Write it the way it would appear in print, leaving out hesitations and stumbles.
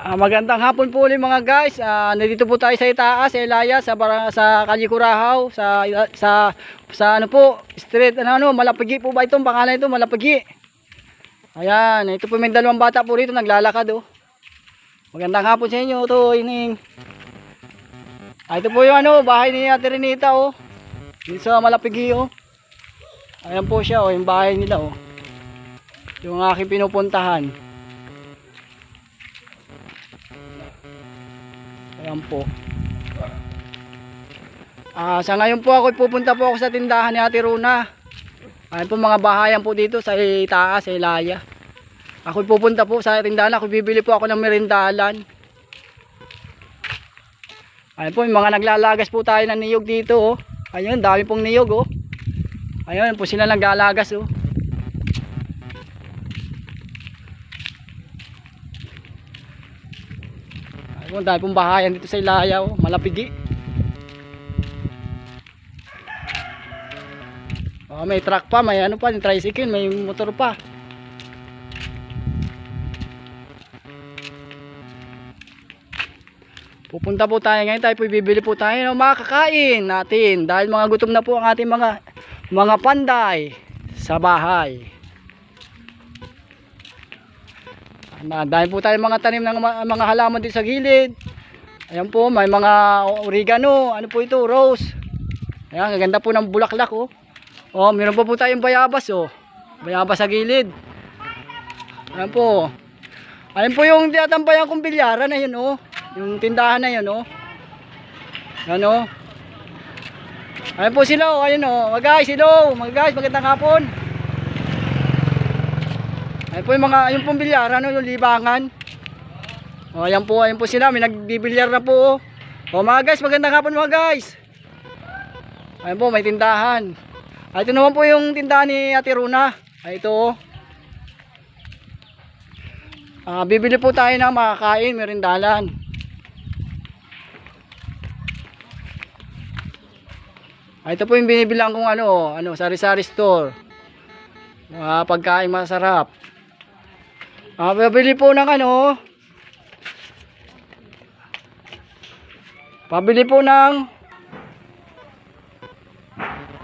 Magandang hapon po ulit mga guys. Nandito po tayo sa itaas, sa Ilaya, sa Kalye Curahaw, sa ano po, street Malapigi po ba itong pangalan ito, Malapigi. Ayan, ito po may dalawang bata po rito naglalakad oh. Magandang hapon sa inyo to, ining. Ito po yung bahay ni Ate Renita oh. Dito sa Malapigi oh. Ayan po siya oh, yung bahay nila oh. Yung aking pinupuntahan. Ayan po. Sa ngayon po ako pupunta po ako sa tindahan ni Ate Runa. Ayan po mga bahayan po dito sa itaas, sa Ilaya. Ako pupunta po sa tindahan, ako bibili po ako ng merindalan. Ayan po, yung mga naglalagas po tayo ng niyog dito oh. Ayun, dami pong niyog oh. Ayun po sila naglalagas oh. Ayun, dami pong bahayan dito sa Ilaya oh, Malapigi. May truck pa, may pa, may tricycle, may motor pa. Pupunta po tayo ngayon, tayo po bibili po tayo ng mga kakain natin dahil mga gutom na po ang ating mga panday sa bahay. Dahil po tayo mga tanim ng mga halaman dito sa gilid. Ayan po, may mga oregano, ano po ito, rose. Ayan, gaganda po ng bulaklak oh. Oh, meron pa po tayong bayabas oh. Bayabas sa gilid. Ayan po. Ayan po yung tinatambayan kong bilyaran na yun oh. Yung tindahan na yun oh. Ayan oh. Ayan po sila oh. Ayan oh. Mga guys, hello. Mga guys, magandang hapon. Ayan po yung pong bilyaran oh, yung libangan. Oh, ayan po sila. May nagbibilyar na po oh. Oh mga guys, magandang hapon mga guys. Ayan po, may tindahan. Ito naman po yung tindahan ni Ate Runa. Ito oh. Bibili po tayo ng makakain, merindalan. Ito po yung binibilang kong sari-sari store. Pagkain masarap. Pabili po ng pabili po ng